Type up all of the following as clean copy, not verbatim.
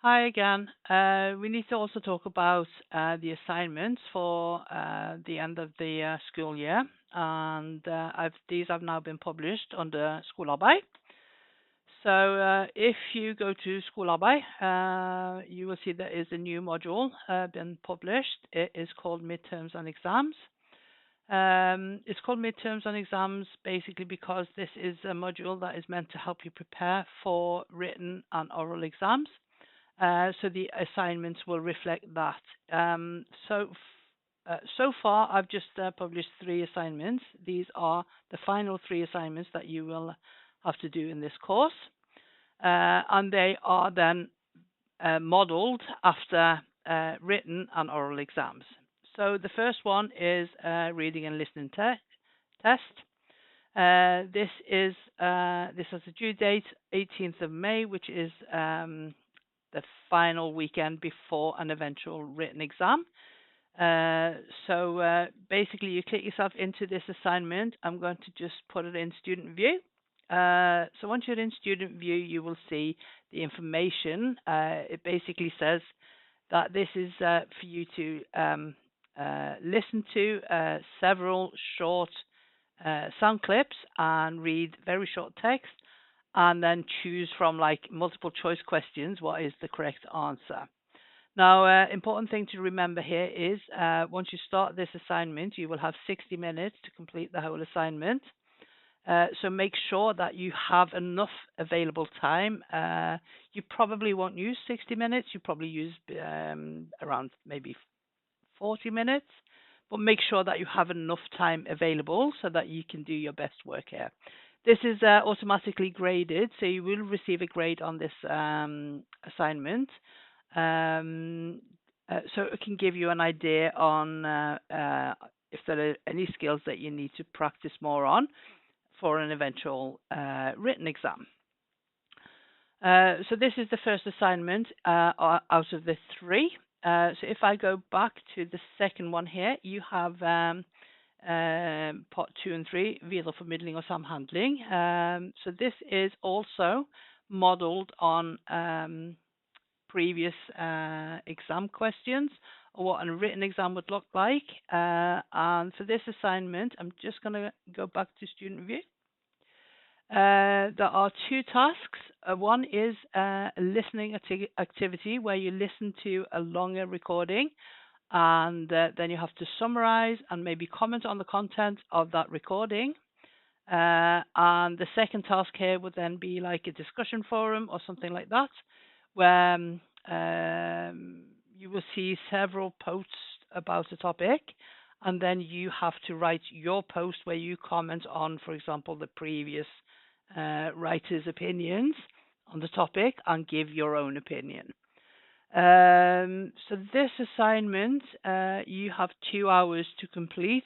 Hi again. We need to also talk about the assignments for the end of the school year, and these have now been published under Skolarbeid. So if you go to Skolarbeid, you will see there is a new module been published. It is called Midterms and Exams. It's called Midterms and Exams basically because this is a module that is meant to help you prepare for written and oral exams. So the assignments will reflect that. So far, I've just published 3 assignments. These are the final 3 assignments that you will have to do in this course, and they are then modeled after written and oral exams. So the first one is reading and listening test. This has a due date 18th of May, which is the final weekend before an eventual written exam. Basically, you click yourself into this assignment. I'm going to just put it in student view. So once you're in student view, you will see the information. It basically says that this is for you to listen to several short sound clips and read very short text, and then choose from like multiple choice questions what is the correct answer. Now, important thing to remember here is once you start this assignment, you will have 60 minutes to complete the whole assignment. So make sure that you have enough available time. You probably won't use 60 minutes. You probably use around maybe 40 minutes, but make sure that you have enough time available so that you can do your best work here. This is automatically graded, so you will receive a grade on this assignment. So it can give you an idea on if there are any skills that you need to practice more on for an eventual written exam. So this is the first assignment out of the 3. So if I go back to the second one here, you have part 2 and 3, videreformidling og samhandling. So this is also modeled on previous exam questions, or what a written exam would look like. And for this assignment, I'm just going to go back to student view. There are 2 tasks. One is a listening activity where you listen to a longer recording, and then you have to summarize and maybe comment on the content of that recording. And the second task here would then be like a discussion forum or something like that, where you will see several posts about a topic, and then you have to write your post where you comment on, for example, the previous writer's opinions on the topic and give your own opinion. So this assignment, you have 2 hours to complete.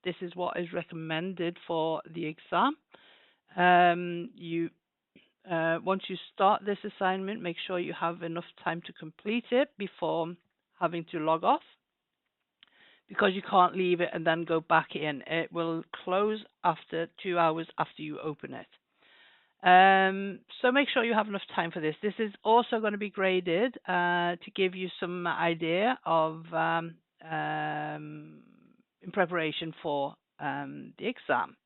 This is what is recommended for the exam. Once you start this assignment, make sure you have enough time to complete it before having to log off, because you can't leave it and then go back in. It will close after 2 hours after you open it. So make sure you have enough time for this. This is also going to be graded to give you some idea of in preparation for the exam.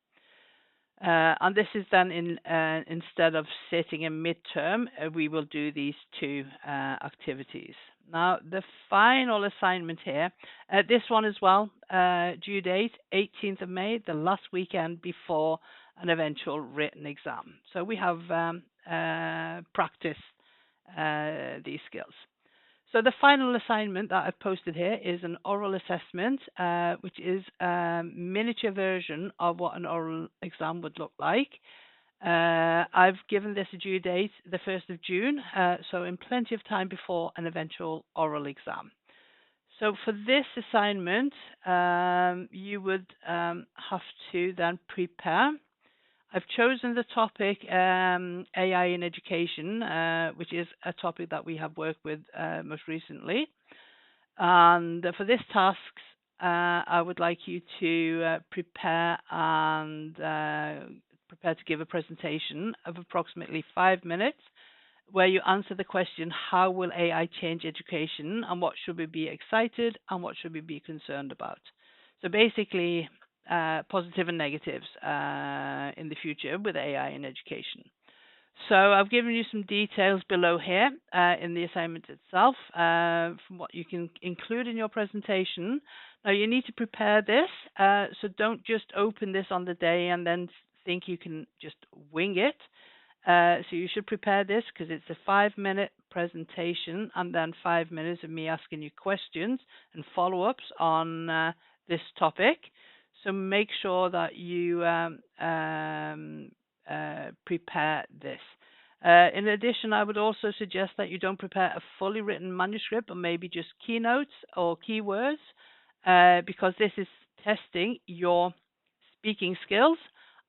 And this is then instead of sitting in midterm, we will do these 2 activities. Now, the final assignment here, this one as well, due date 18th of May, the last weekend before an eventual written exam. So we have practiced these skills. So the final assignment that I've posted here is an oral assessment, which is a miniature version of what an oral exam would look like. I've given this a due date, the 1st of June, so in plenty of time before an eventual oral exam. So for this assignment, you would have to then prepare. I've chosen the topic AI in education, which is a topic that we have worked with most recently. And for this task, I would like you to prepare to give a presentation of approximately 5 minutes where you answer the question, how will AI change education, and what should we be excited and what should we be concerned about? So basically, positive and negatives in the future with AI in education. So I've given you some details below here in the assignment itself from what you can include in your presentation. Now you need to prepare this, so don't just open this on the day and then think you can just wing it. So you should prepare this because it's a 5-minute presentation and then 5 minutes of me asking you questions and follow-ups on this topic. So make sure that you prepare this. In addition, I would also suggest that you don't prepare a fully written manuscript, but maybe just keynotes or keywords, because this is testing your speaking skills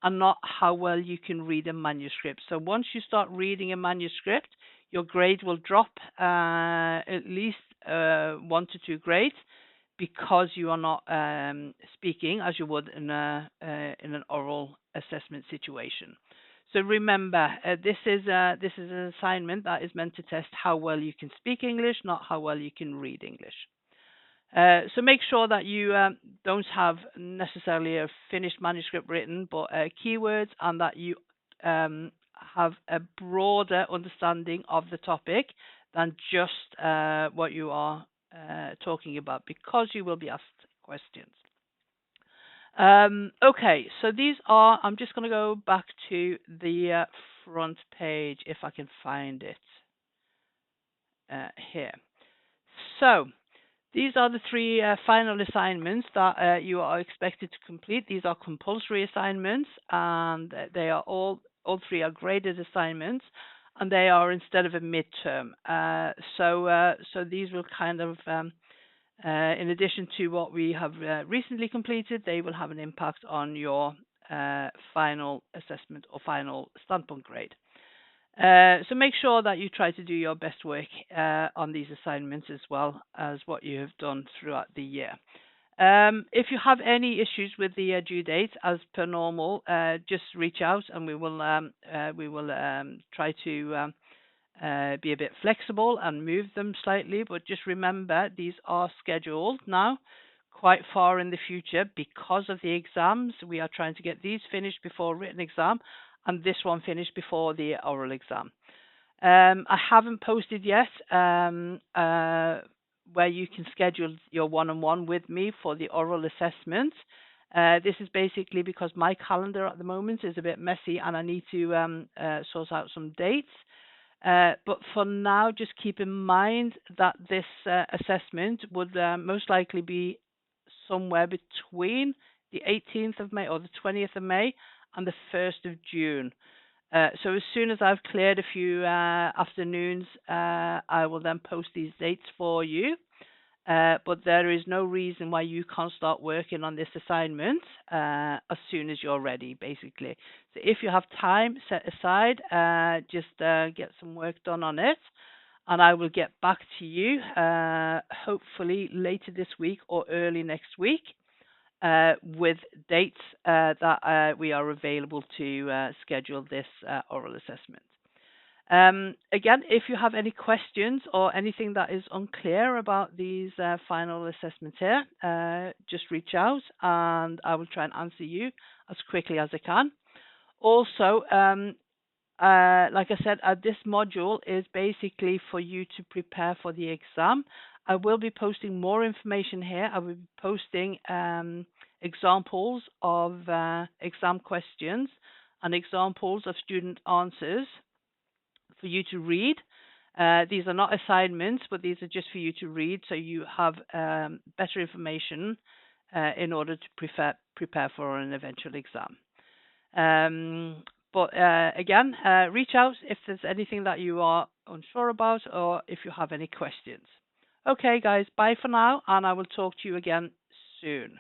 and not how well you can read a manuscript. So once you start reading a manuscript, your grade will drop at least 1 to 2 grades because you are not speaking as you would in an oral assessment situation. So remember, this is an assignment that is meant to test how well you can speak English, not how well you can read English. So make sure that you don't have necessarily a finished manuscript written, but keywords, and that you have a broader understanding of the topic than just what you are talking about, because you will be asked questions. Okay, so these are, I'm just going to go back to the front page if I can find it here. So these are the 3 final assignments that you are expected to complete. These are compulsory assignments, and they are all 3 are graded assignments, and they are instead of a midterm. So these will kind of, in addition to what we have recently completed, they will have an impact on your final assessment or final standpoint grade. So make sure that you try to do your best work on these assignments as well as what you have done throughout the year. If you have any issues with the due date, as per normal, just reach out and we will try to be a bit flexible and move them slightly. But just remember, these are scheduled now quite far in the future because of the exams. We are trying to get these finished before written exam, and this one finished before the oral exam. I haven't posted yet where you can schedule your one-on-one with me for the oral assessment. This is basically because my calendar at the moment is a bit messy and I need to sort out some dates. But for now, just keep in mind that this assessment would most likely be somewhere between the 18th of May or the 20th of May and the 1st of June. So as soon as I've cleared a few afternoons, I will then post these dates for you. But there is no reason why you can't start working on this assignment as soon as you're ready, basically. So if you have time set aside, just get some work done on it, and I will get back to you hopefully later this week or early next week with dates that we are available to schedule this oral assessment. Again, if you have any questions or anything that is unclear about these final assessments here, just reach out and I will try and answer you as quickly as I can. Also, like I said, this module is basically for you to prepare for the exam. I will be posting more information here. I will be posting examples of exam questions and examples of student answers for you to read. These are not assignments, but these are just for you to read, so you have better information in order to prepare for an eventual exam. But again, reach out if there's anything that you are unsure about or if you have any questions. Okay, guys, bye for now, and I will talk to you again soon.